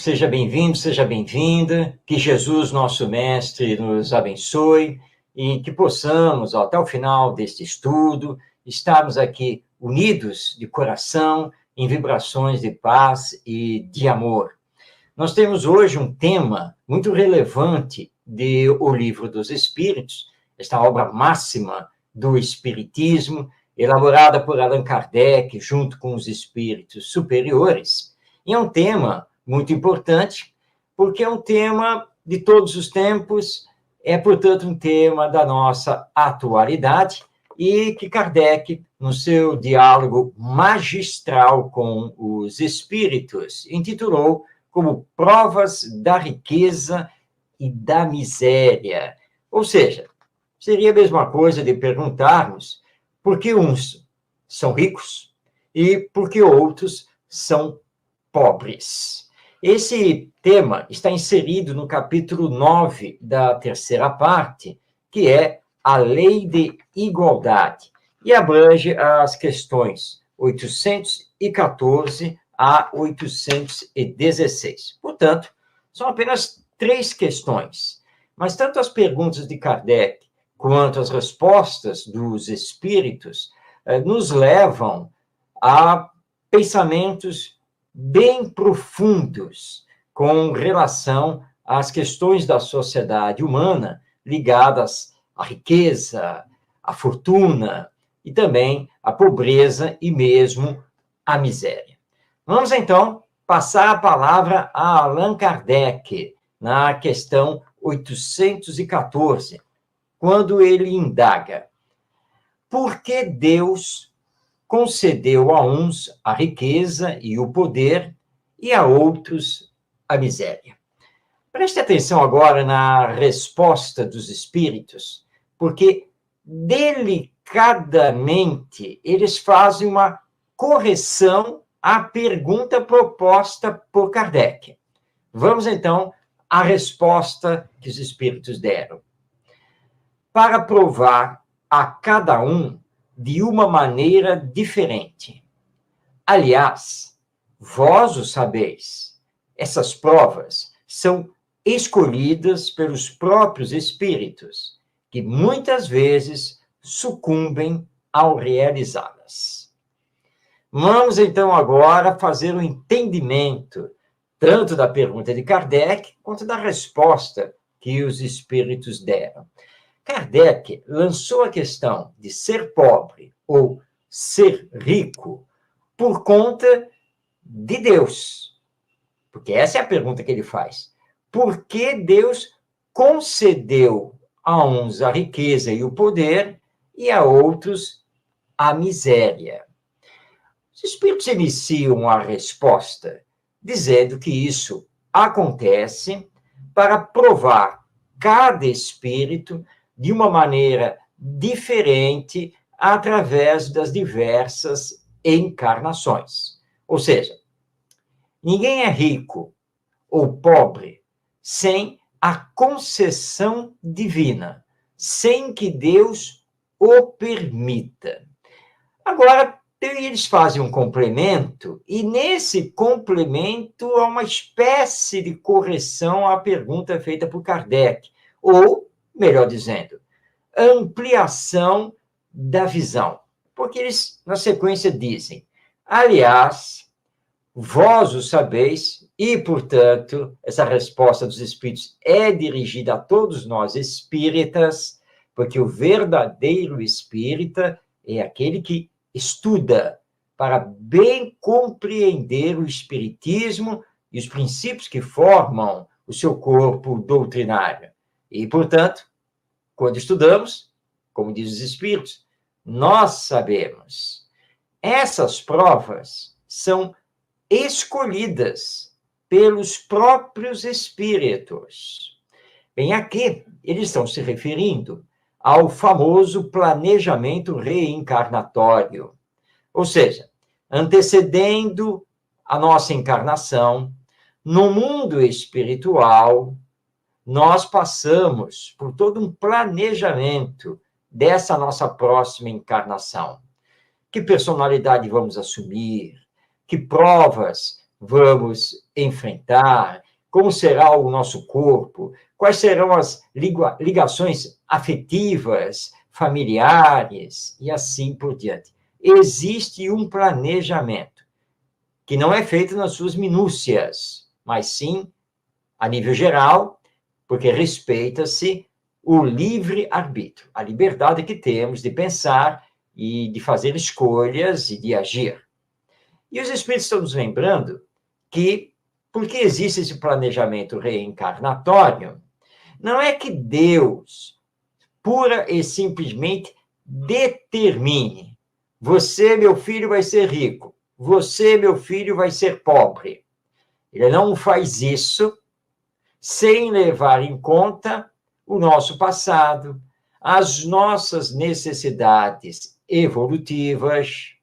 Seja bem-vindo, seja bem-vinda, que Jesus, nosso Mestre, nos abençoe e que possamos, até o final deste estudo, estarmos aqui unidos de coração, em vibrações de paz e de amor. Nós temos hoje um tema muito relevante de O Livro dos Espíritos, esta obra máxima do Espiritismo, elaborada por Allan Kardec, junto com os espíritos superiores. E é um tema muito importante, porque é um tema de todos os tempos, é, portanto, um tema da nossa atualidade, e que Kardec, no seu diálogo magistral com os espíritos, intitulou como Provas da Riqueza e da Miséria. Ou seja, seria a mesma coisa de perguntarmos por que uns são ricos e por que outros são pobres. Esse tema está inserido no capítulo 9 da terceira parte, que é a Lei de Igualdade, e abrange as questões 814 a 816. Portanto, são apenas 3 questões, mas tanto as perguntas de Kardec quanto as respostas dos espíritos nos levam a pensamentos bem profundos com relação às questões da sociedade humana ligadas à riqueza, à fortuna e também à pobreza e mesmo à miséria. Vamos, então, passar a palavra a Allan Kardec na questão 814, quando ele indaga: por que Deus concedeu a uns a riqueza e o poder e a outros a miséria? Preste atenção agora na resposta dos espíritos, porque delicadamente eles fazem uma correção à pergunta proposta por Kardec. Vamos, então, à resposta que os espíritos deram. Para provar a cada um de uma maneira diferente. Aliás, vós o sabeis, essas provas são escolhidas pelos próprios espíritos, que muitas vezes sucumbem ao realizá-las. Vamos, então, agora fazer um entendimento tanto da pergunta de Kardec quanto da resposta que os espíritos deram. Kardec lançou a questão de ser pobre ou ser rico por conta de Deus. Porque essa é a pergunta que ele faz. Por que Deus concedeu a uns a riqueza e o poder e a outros a miséria? Os espíritos iniciam a resposta dizendo que isso acontece para provar cada espírito de uma maneira diferente através das diversas encarnações. Ou seja, ninguém é rico ou pobre sem a concessão divina, sem que Deus o permita. Agora, eles fazem um complemento, e nesse complemento há uma espécie de correção à pergunta feita por Kardec, ou, melhor dizendo, ampliação da visão. Porque eles, na sequência, dizem: aliás, vós o sabeis, e, portanto, essa resposta dos espíritos é dirigida a todos nós espíritas, porque o verdadeiro espírita é aquele que estuda para bem compreender o espiritismo e os princípios que formam o seu corpo doutrinário. E, portanto, quando estudamos, como diz os espíritos, nós sabemos. Essas provas são escolhidas pelos próprios espíritos. Bem, aqui eles estão se referindo ao famoso planejamento reencarnatório. Ou seja, antecedendo a nossa encarnação, no mundo espiritual, nós passamos por todo um planejamento dessa nossa próxima encarnação. Que personalidade vamos assumir? Que provas vamos enfrentar, como será o nosso corpo, quais serão as ligações afetivas, familiares e assim por diante. Existe um planejamento que não é feito nas suas minúcias, mas sim a nível geral, porque respeita-se o livre-arbítrio, a liberdade que temos de pensar e de fazer escolhas e de agir. E os Espíritos estão nos lembrando que, porque existe esse planejamento reencarnatório, não é que Deus, pura e simplesmente, determine: você, meu filho, vai ser rico, você, meu filho, vai ser pobre. Ele não faz isso sem levar em conta o nosso passado, as nossas necessidades evolutivas,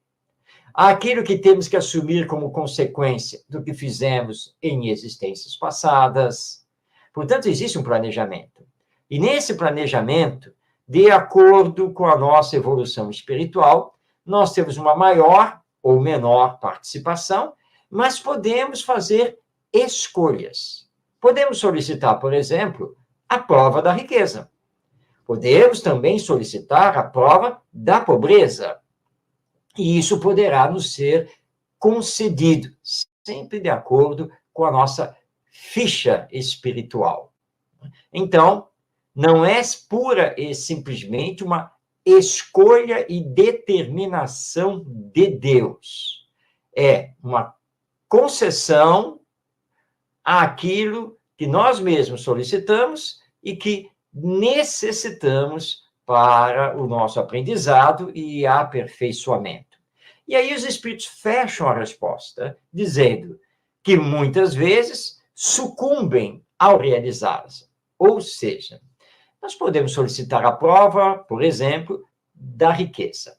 aquilo que temos que assumir como consequência do que fizemos em existências passadas. Portanto, existe um planejamento. E nesse planejamento, de acordo com a nossa evolução espiritual, nós temos uma maior ou menor participação, mas podemos fazer escolhas. Podemos solicitar, por exemplo, a prova da riqueza. Podemos também solicitar a prova da pobreza. E isso poderá nos ser concedido, sempre de acordo com a nossa ficha espiritual. Então, não é pura e simplesmente uma escolha e determinação de Deus. É uma concessão àquilo que nós mesmos solicitamos e que necessitamos para o nosso aprendizado e aperfeiçoamento. E aí os espíritos fecham a resposta, dizendo que muitas vezes sucumbem ao realizá-las. Ou seja, nós podemos solicitar a prova, por exemplo, da riqueza.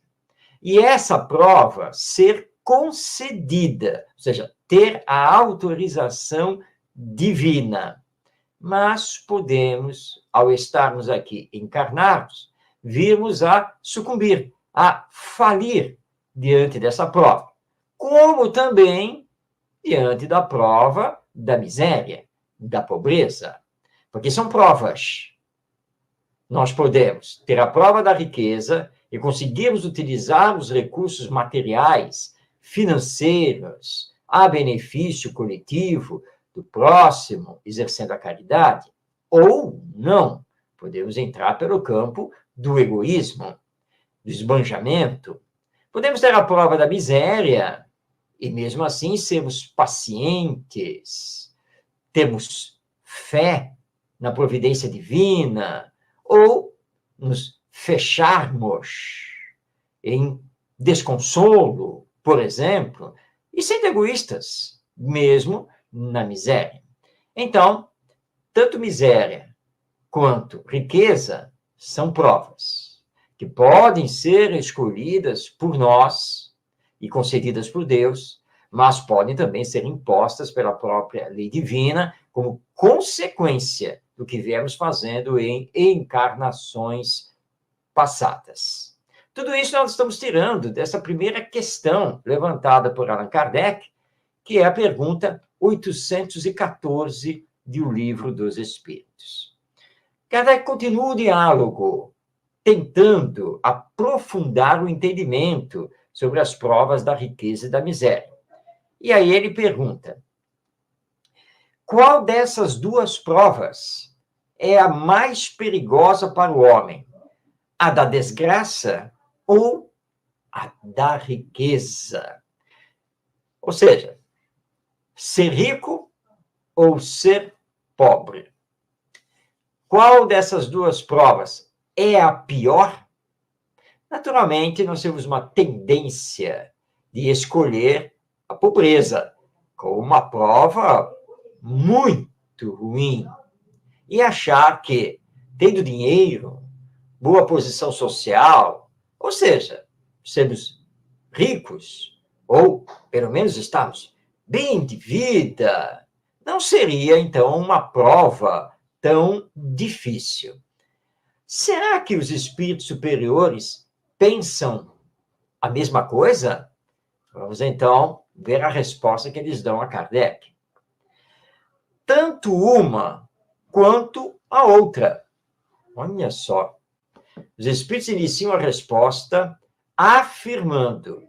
E essa prova ser concedida, ou seja, ter a autorização divina. Mas podemos, ao estarmos aqui encarnados, virmos a sucumbir, a falir diante dessa prova, como também diante da prova da miséria, da pobreza, porque são provas. Nós podemos ter a prova da riqueza e conseguirmos utilizar os recursos materiais, financeiros, a benefício coletivo do próximo, exercendo a caridade, ou não. Podemos entrar pelo campo do egoísmo, do esbanjamento. Podemos ter a prova da miséria e, mesmo assim, sermos pacientes, termos fé na providência divina, ou nos fecharmos em desconsolo, por exemplo, e sendo egoístas, mesmo na miséria. Então, tanto miséria quanto riqueza são provas que podem ser escolhidas por nós e concedidas por Deus, mas podem também ser impostas pela própria lei divina como consequência do que viemos fazendo em encarnações passadas. Tudo isso nós estamos tirando dessa primeira questão levantada por Allan Kardec, que é a pergunta 814 de O Livro dos Espíritos. Kardec continua o diálogo, tentando aprofundar o entendimento sobre as provas da riqueza e da miséria. E aí ele pergunta: qual dessas duas provas é a mais perigosa para o homem? A da desgraça ou a da riqueza? Ou seja, ser rico ou ser pobre? Qual dessas duas provas é a pior? Naturalmente, nós temos uma tendência de escolher a pobreza como uma prova muito ruim e achar que, tendo dinheiro, boa posição social, ou seja, sermos ricos, ou pelo menos estarmos bem de vida, não seria, então, uma prova tão difícil. Será que os espíritos superiores pensam a mesma coisa? Vamos, então, ver a resposta que eles dão a Kardec. Tanto uma quanto a outra. Olha só. Os espíritos iniciam a resposta afirmando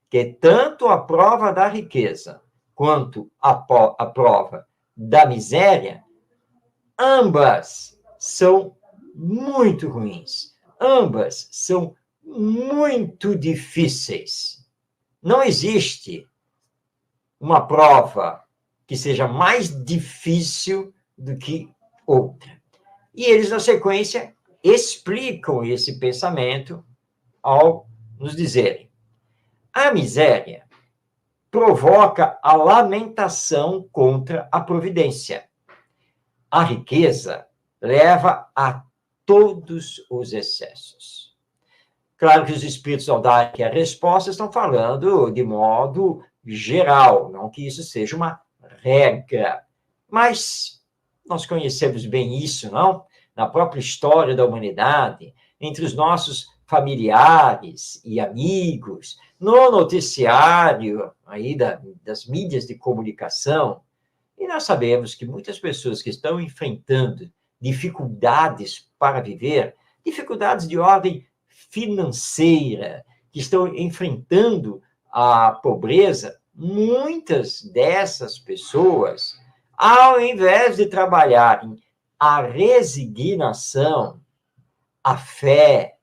que tanto a prova da riqueza quanto a prova da miséria, ambas são muito ruins. Ambas são muito difíceis. Não existe uma prova que seja mais difícil do que outra. E eles, na sequência, explicam esse pensamento ao nos dizerem: a miséria provoca a lamentação contra a providência. A riqueza leva a todos os excessos. Claro que os espíritos, ao dar aqui a resposta, estão falando de modo geral, não que isso seja uma regra. Mas nós conhecemos bem isso, não? Na própria história da humanidade, entre os nossos familiares e amigos, no noticiário aí das mídias de comunicação. E nós sabemos que muitas pessoas que estão enfrentando dificuldades para viver, dificuldades de ordem financeira, que estão enfrentando a pobreza, muitas dessas pessoas, ao invés de trabalharem a resignação, a fé,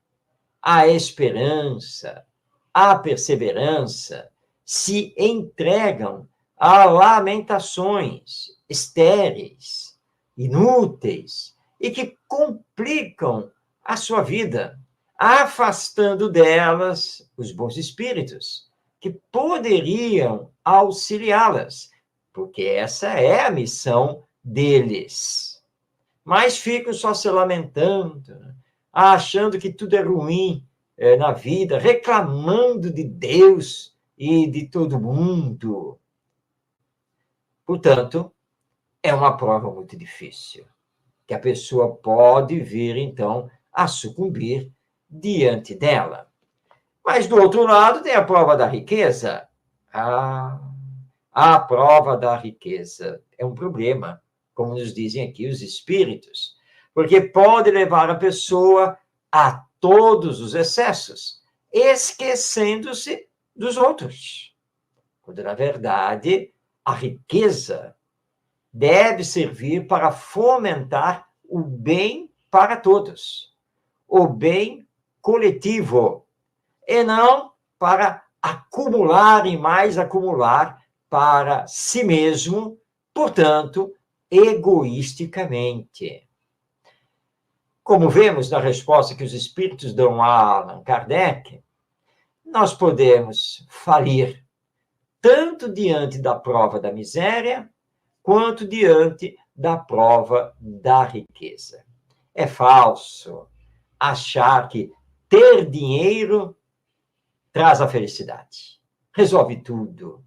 a esperança, a perseverança, se entregam a lamentações estéreis, inúteis, e que complicam a sua vida, afastando delas os bons espíritos, que poderiam auxiliá-las, porque essa é a missão deles. Mas ficam só se lamentando, achando que tudo é ruim na vida, reclamando de Deus e de todo mundo. Portanto, é uma prova muito difícil, que a pessoa pode vir, então, a sucumbir diante dela. Mas, do outro lado, tem a prova da riqueza. A prova da riqueza é um problema, como nos dizem aqui os espíritos, porque pode levar a pessoa a todos os excessos, esquecendo-se dos outros. Quando, na verdade, a riqueza deve servir para fomentar o bem para todos, o bem coletivo, e não para acumular e mais acumular para si mesmo, portanto, egoisticamente. Como vemos na resposta que os espíritos dão a Allan Kardec, nós podemos falir tanto diante da prova da miséria, quanto diante da prova da riqueza. É falso achar que ter dinheiro traz a felicidade, resolve tudo.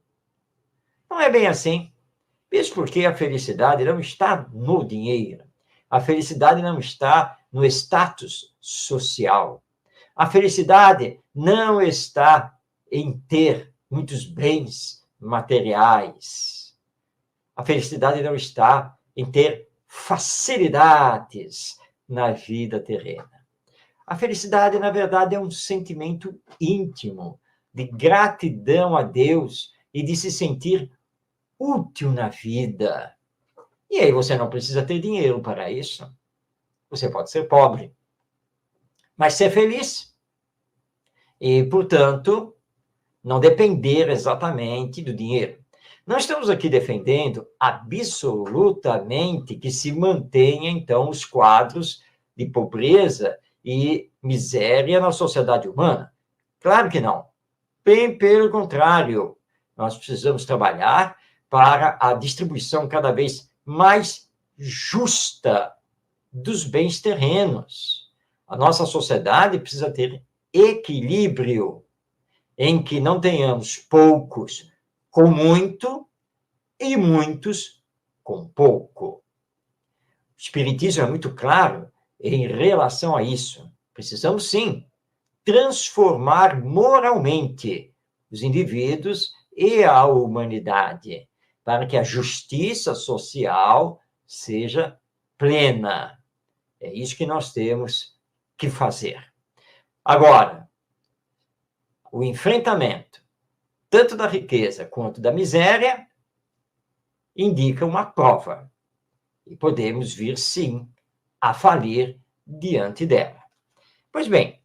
Não é bem assim. Mesmo porque a felicidade não está no dinheiro. A felicidade não está no status social. A felicidade não está em ter muitos bens materiais. A felicidade não está em ter facilidades na vida terrena. A felicidade, na verdade, é um sentimento íntimo de gratidão a Deus e de se sentir útil na vida. E aí você não precisa ter dinheiro para isso. Você pode ser pobre, mas ser feliz. E, portanto, não depender exatamente do dinheiro. Não estamos aqui defendendo absolutamente que se mantenha, então, os quadros de pobreza e miséria na sociedade humana. Claro que não. Bem pelo contrário, nós precisamos trabalhar para a distribuição cada vez mais justa dos bens terrenos. A nossa sociedade precisa ter equilíbrio, em que não tenhamos poucos com muito e muitos com pouco. O Espiritismo é muito claro em relação a isso. Precisamos, sim, transformar moralmente os indivíduos e à humanidade, para que a justiça social seja plena. É isso que nós temos que fazer. Agora, o enfrentamento, tanto da riqueza quanto da miséria, indica uma prova. E podemos vir, sim, a falir diante dela. Pois bem,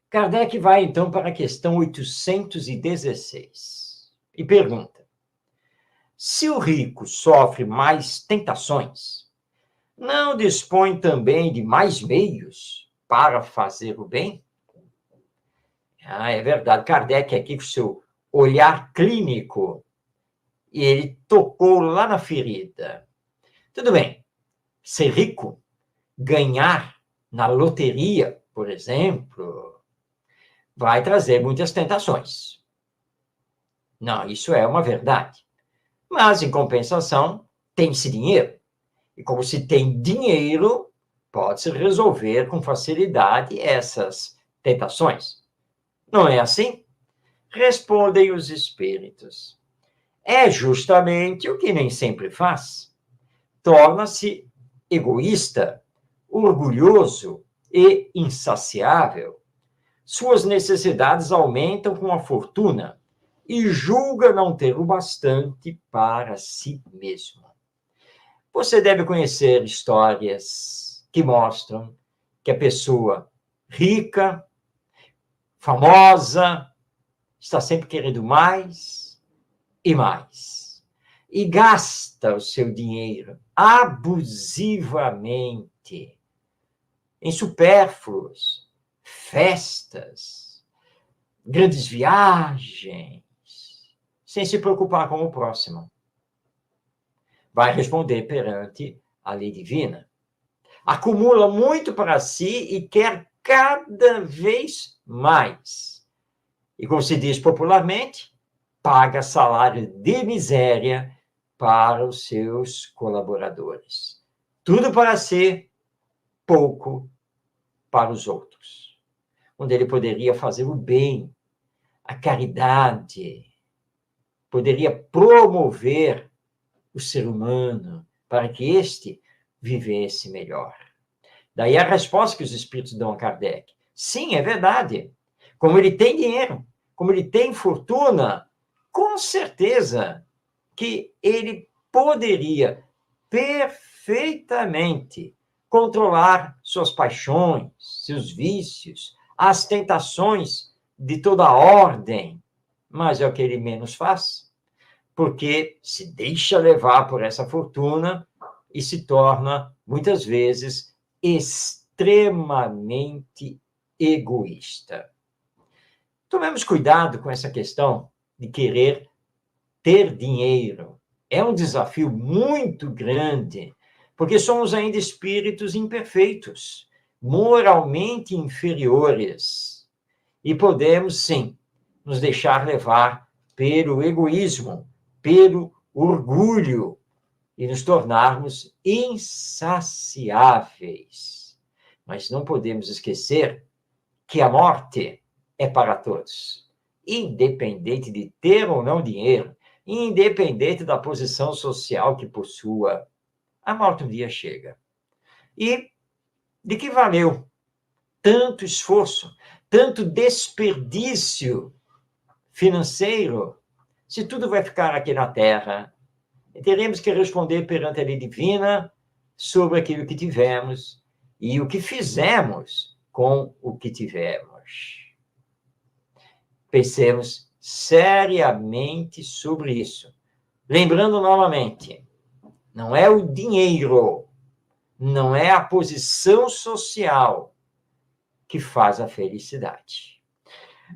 Kardec vai, então, para a questão 816 e pergunta: se o rico sofre mais tentações, não dispõe também de mais meios para fazer o bem? É verdade. Kardec aqui, com seu olhar clínico, e ele tocou lá na ferida. Tudo bem, ser rico, ganhar na loteria, por exemplo, vai trazer muitas tentações. Não, isso é uma verdade. Mas, em compensação, tem-se dinheiro. E como se tem dinheiro, pode-se resolver com facilidade essas tentações. Não é assim? Respondem os espíritos. É justamente o que nem sempre faz. Torna-se egoísta, orgulhoso e insaciável. Suas necessidades aumentam com a fortuna e julga não ter o bastante para si mesmo. Você deve conhecer histórias que mostram que a pessoa rica, famosa, está sempre querendo mais e mais. E gasta o seu dinheiro abusivamente em supérfluos, festas, grandes viagens, sem se preocupar com o próximo. Vai responder perante a lei divina. Acumula muito para si e quer cada vez mais. E, como se diz popularmente, paga salário de miséria para os seus colaboradores. Tudo para si, pouco para os outros. Onde ele poderia fazer o bem, a caridade, poderia promover o ser humano para que este vivesse melhor. Daí a resposta que os espíritos dão a Kardec. Sim, é verdade. Como ele tem dinheiro, como ele tem fortuna, com certeza que ele poderia perfeitamente controlar suas paixões, seus vícios, as tentações de toda ordem, mas é o que ele menos faz, porque se deixa levar por essa fortuna e se torna, muitas vezes, extremamente egoísta. Tomemos cuidado com essa questão de querer ter dinheiro. É um desafio muito grande, porque somos ainda espíritos imperfeitos, moralmente inferiores, e podemos, sim, nos deixar levar pelo egoísmo, pelo orgulho, e nos tornarmos insaciáveis. Mas não podemos esquecer que a morte é para todos, independente de ter ou não dinheiro, independente da posição social que possua. A morte um dia chega. E de que valeu tanto esforço, tanto desperdício financeiro, se tudo vai ficar aqui na Terra? E teremos que responder perante a lei divina sobre aquilo que tivemos e o que fizemos com o que tivemos. Pensemos seriamente sobre isso. Lembrando novamente, não é o dinheiro, não é a posição social que faz a felicidade.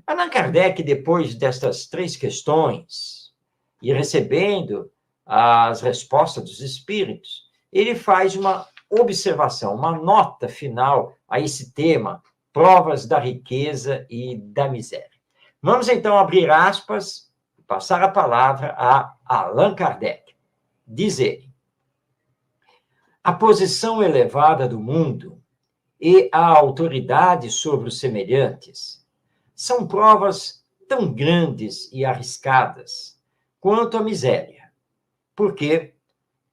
Allan Kardec, depois destas 3 questões, e recebendo as respostas dos espíritos, ele faz uma observação, uma nota final a esse tema, provas da riqueza e da miséria. Vamos, então, abrir aspas e passar a palavra a Allan Kardec. Diz ele: a posição elevada do mundo e a autoridade sobre os semelhantes são provas tão grandes e arriscadas quanto a miséria, porque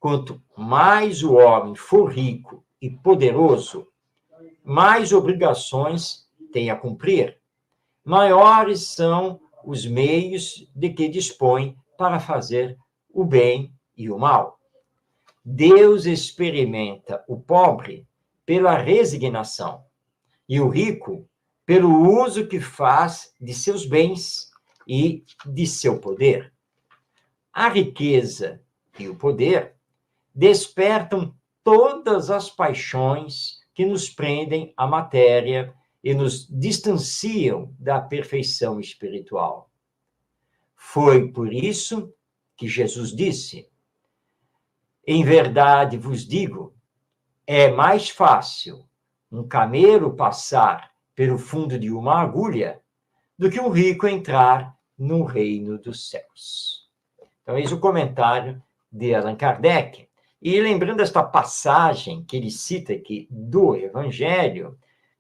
quanto mais o homem for rico e poderoso, mais obrigações tem a cumprir, maiores são os meios de que dispõe para fazer o bem e o mal. Deus experimenta o pobre pela resignação e o rico pelo uso que faz de seus bens e de seu poder. A riqueza e o poder despertam todas as paixões que nos prendem à matéria e nos distanciam da perfeição espiritual. Foi por isso que Jesus disse: em verdade vos digo, é mais fácil um camelo passar pelo fundo de uma agulha do que um rico entrar no reino dos céus. Então, eis o comentário de Allan Kardec. E lembrando esta passagem que ele cita aqui do Evangelho,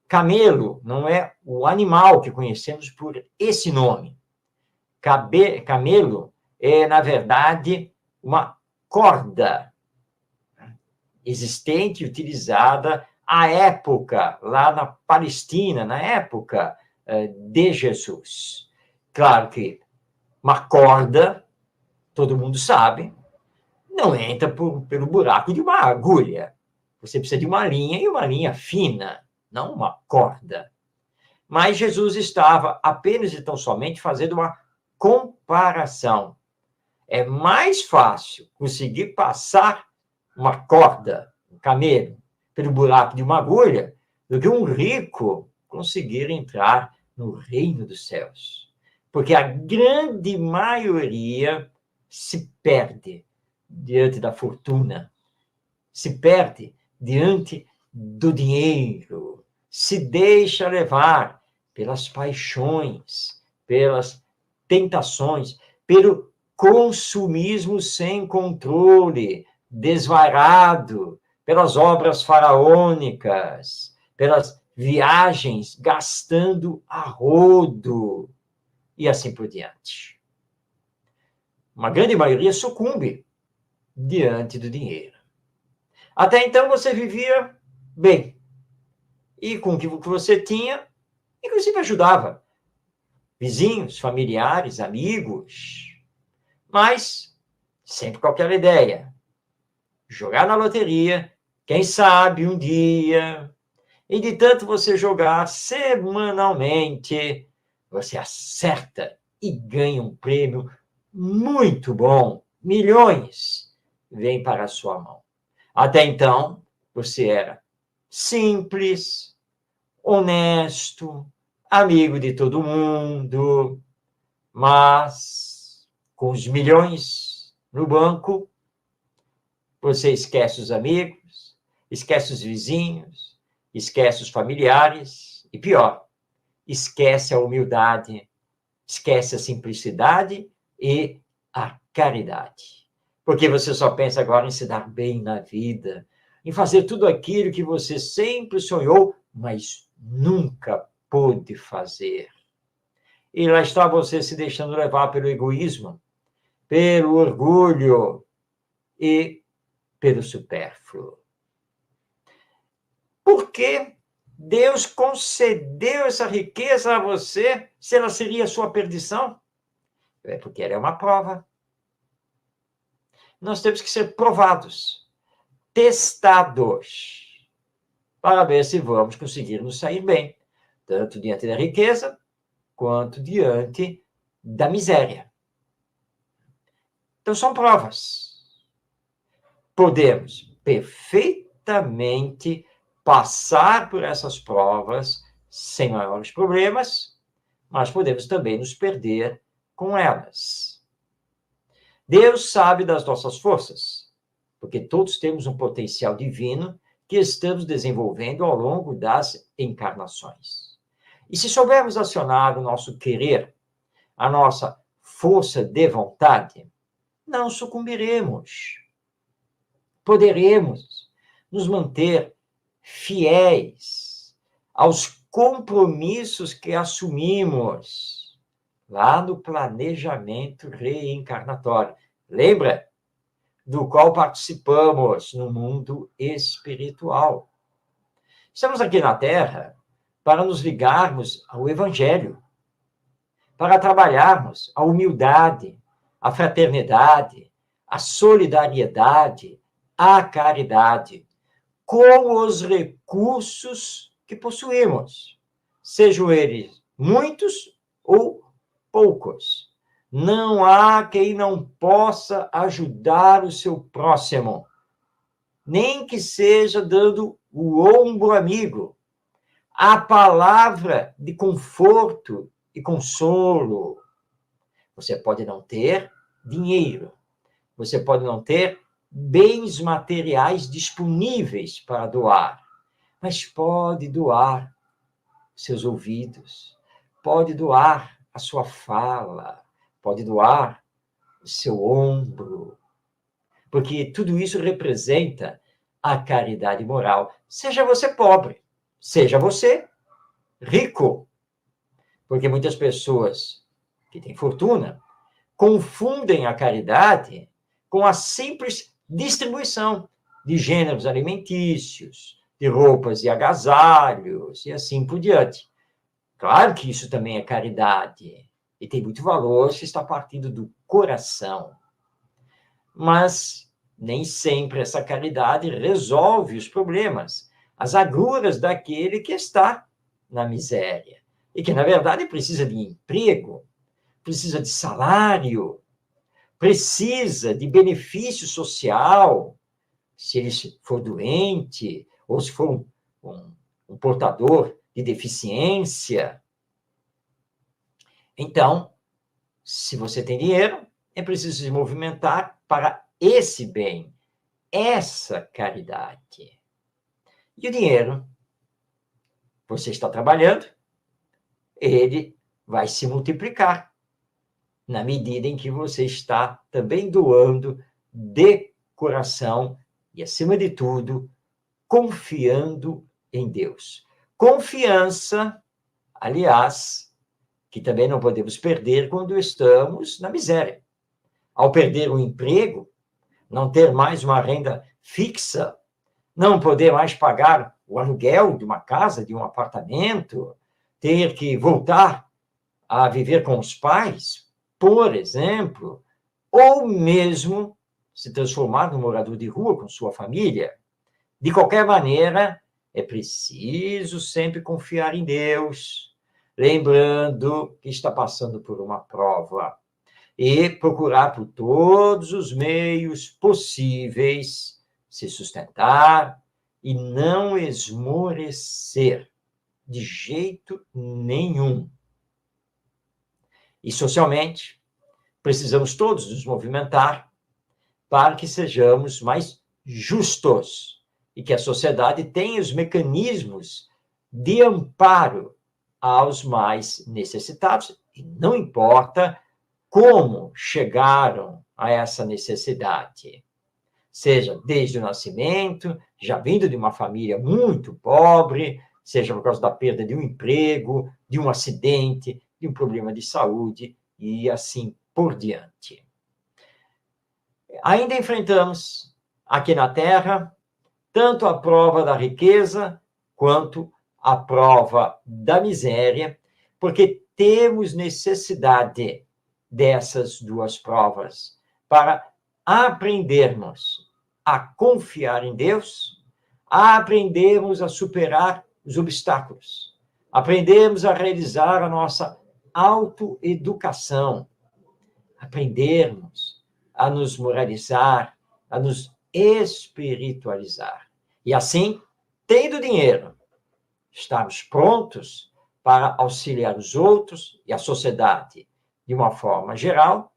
camelo não é o animal que conhecemos por esse nome. Camelo é, na verdade, uma corda existente e utilizada à época, lá na Palestina, na época de Jesus. Claro que uma corda, todo mundo sabe, não entra pelo buraco de uma agulha. Você precisa de uma linha, e uma linha fina, não uma corda. Mas Jesus estava apenas e tão somente fazendo uma comparação. É mais fácil conseguir passar uma corda, um camelo, pelo buraco de uma agulha, do que um rico conseguir entrar no reino dos céus. Porque a grande maioria se perde diante da fortuna, se perde diante do dinheiro, se deixa levar pelas paixões, pelas tentações, pelo consumismo sem controle, desvairado, pelas obras faraônicas, pelas viagens gastando a rodo, e assim por diante. Uma grande maioria sucumbe diante do dinheiro. Até então você vivia bem, e com o que você tinha, inclusive ajudava vizinhos, familiares, amigos, mas sempre com aquela ideia: jogar na loteria, quem sabe um dia, e de tanto você jogar semanalmente, você acerta e ganha um prêmio muito bom, milhões vêm para a sua mão. Até então, você era simples, honesto, amigo de todo mundo, mas com os milhões no banco, você esquece os amigos, esquece os vizinhos, esquece os familiares e, pior, esquece a humildade, esquece a simplicidade e a caridade. Porque você só pensa agora em se dar bem na vida, em fazer tudo aquilo que você sempre sonhou, mas nunca pôde fazer. E lá está você se deixando levar pelo egoísmo, pelo orgulho e pelo supérfluo. Por que Deus concedeu essa riqueza a você se ela seria a sua perdição? É porque ela é uma prova. Nós temos que ser provados, testados, para ver se vamos conseguir nos sair bem, tanto diante da riqueza, quanto diante da miséria. Então, são provas. Podemos perfeitamente passar por essas provas sem maiores problemas, mas podemos também nos perder com elas. Deus sabe das nossas forças, porque todos temos um potencial divino que estamos desenvolvendo ao longo das encarnações. E se soubermos acionar o nosso querer, a nossa força de vontade, não sucumbiremos. Poderemos nos manter fiéis aos compromissos que assumimos lá no planejamento reencarnatório. Lembra? Do qual participamos no mundo espiritual. Estamos aqui na Terra para nos ligarmos ao Evangelho, para trabalharmos a humildade, a fraternidade, a solidariedade, a caridade, com os recursos que possuímos, sejam eles muitos ou poucos. Não há quem não possa ajudar o seu próximo, nem que seja dando o ombro amigo, a palavra de conforto e consolo. Você pode não ter dinheiro, você pode não ter bens materiais disponíveis para doar, mas pode doar seus ouvidos, pode doar a sua fala, pode doar o seu ombro, porque tudo isso representa a caridade moral. Seja você pobre, seja você rico, porque muitas pessoas que têm fortuna confundem a caridade com a simples distribuição de gêneros alimentícios, de roupas e agasalhos, e assim por diante. Claro que isso também é caridade, e tem muito valor se está partindo do coração. Mas nem sempre essa caridade resolve os problemas, as agruras daquele que está na miséria, e que, na verdade, precisa de emprego, precisa de salário, precisa de benefício social, se ele for doente, ou se for um portador de deficiência. Então, se você tem dinheiro, é preciso se movimentar para esse bem, essa caridade. E o dinheiro, você está trabalhando, ele vai se multiplicar na medida em que você está também doando de coração e, acima de tudo, confiando em Deus. Confiança, aliás, que também não podemos perder quando estamos na miséria. Ao perder o emprego, não ter mais uma renda fixa, não poder mais pagar o aluguel de uma casa, de um apartamento, ter que voltar a viver com os pais, por exemplo, ou mesmo se transformar num morador de rua com sua família. De qualquer maneira, é preciso sempre confiar em Deus, lembrando que está passando por uma prova, e procurar por todos os meios possíveis se sustentar e não esmorecer de jeito nenhum. E socialmente, precisamos todos nos movimentar para que sejamos mais justos e que a sociedade tenha os mecanismos de amparo aos mais necessitados, e não importa como chegaram a essa necessidade. Seja desde o nascimento, já vindo de uma família muito pobre, seja por causa da perda de um emprego, de um acidente, de um problema de saúde e assim por diante. Ainda enfrentamos aqui na Terra tanto a prova da riqueza quanto a prova da miséria, porque temos necessidade dessas duas provas para aprendermos a confiar em Deus, a aprendermos a superar os obstáculos, aprendermos a realizar a nossa autoeducação, aprendermos a nos moralizar, a nos espiritualizar. E assim, tendo dinheiro, estarmos prontos para auxiliar os outros e a sociedade de uma forma geral,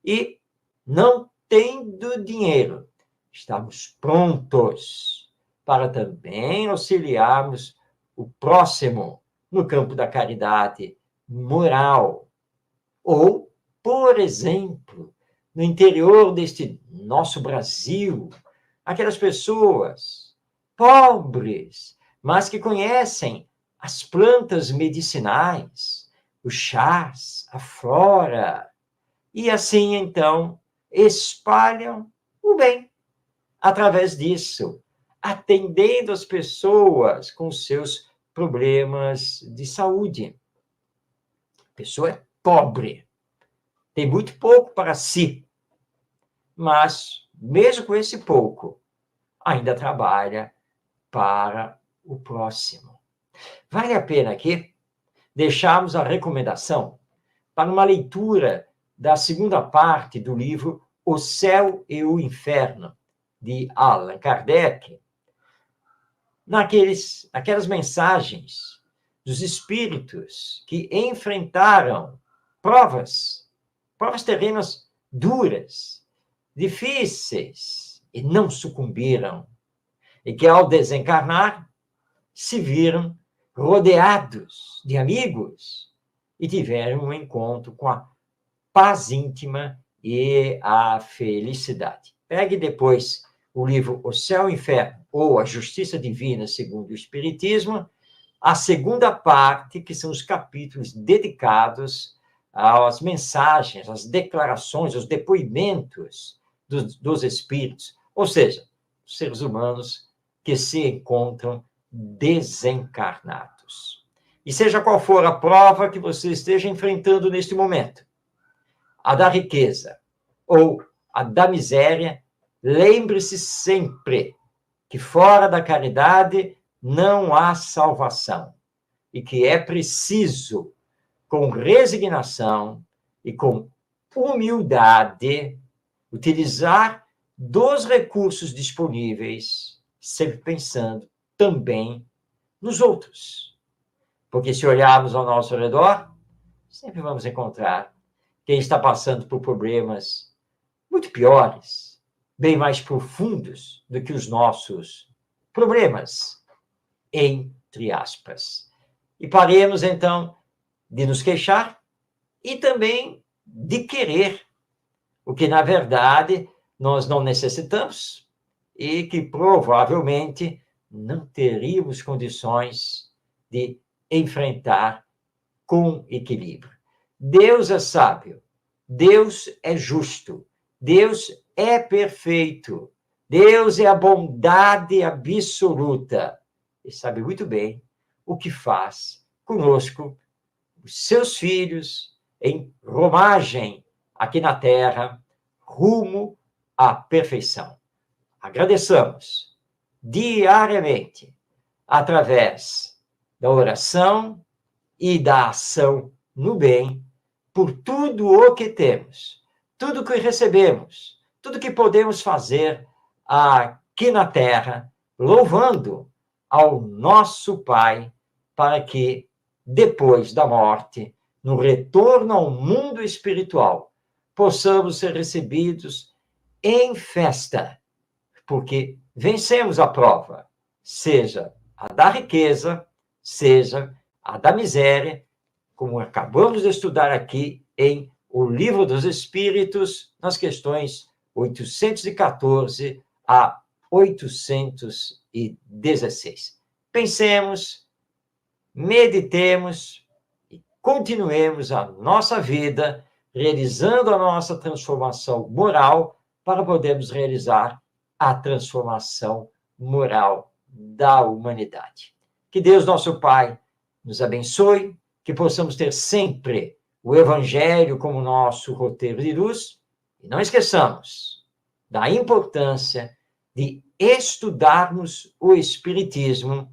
e não tendo dinheiro, estamos prontos para também auxiliarmos o próximo no campo da caridade moral. Ou, por exemplo, no interior deste nosso Brasil, aquelas pessoas pobres, mas que conhecem as plantas medicinais, os chás, aflora. E assim, então, espalham o bem através disso, atendendo as pessoas com seus problemas de saúde. A pessoa é pobre, tem muito pouco para si, mas, mesmo com esse pouco, ainda trabalha para o próximo. Vale a pena aqui deixarmos a recomendação para uma leitura da segunda parte do livro O Céu e o Inferno, de Allan Kardec, naquelas mensagens dos espíritos que enfrentaram provas terrenas duras, difíceis, e não sucumbiram, e que ao desencarnar se viram rodeados de amigos e tiveram um encontro com a paz íntima e a felicidade. Pegue depois o livro O Céu e o Inferno, ou A Justiça Divina segundo o Espiritismo, a segunda parte, que são os capítulos dedicados às mensagens, às declarações, aos depoimentos dos espíritos, ou seja, os seres humanos que se encontram desencarnados. E seja qual for a prova que você esteja enfrentando neste momento, a da riqueza ou a da miséria, lembre-se sempre que fora da caridade não há salvação e que é preciso, com resignação e com humildade, utilizar dos recursos disponíveis, sempre pensando também nos outros. Porque se olharmos ao nosso redor, sempre vamos encontrar quem está passando por problemas muito piores, bem mais profundos do que os nossos problemas, entre aspas. E paremos, então, de nos queixar e também de querer o que, na verdade, nós não necessitamos e que provavelmente não teríamos condições de enfrentar com equilíbrio. Deus é sábio, Deus é justo, Deus é perfeito, Deus é a bondade absoluta e sabe muito bem o que faz conosco, os seus filhos, em romagem aqui na Terra, rumo à perfeição. Agradeçamos diariamente, através da oração e da ação no bem, por tudo o que temos, tudo que recebemos, tudo que podemos fazer aqui na Terra, louvando ao nosso Pai, para que, depois da morte, no retorno ao mundo espiritual, possamos ser recebidos em festa, porque vencemos a prova, seja a da riqueza, seja a da miséria, como acabamos de estudar aqui em O Livro dos Espíritos, nas questões 814 a 816. Pensemos, meditemos e continuemos a nossa vida realizando a nossa transformação moral para podermos realizar a transformação moral da humanidade. Que Deus, nosso Pai, nos abençoe, que possamos ter sempre o Evangelho como nosso roteiro de luz, e não esqueçamos da importância de estudarmos o Espiritismo,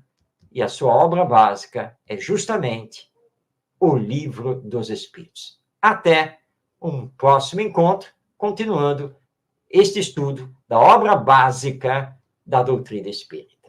e a sua obra básica é justamente o Livro dos Espíritos. Até um próximo encontro, continuando este estudo da obra básica da doutrina espírita.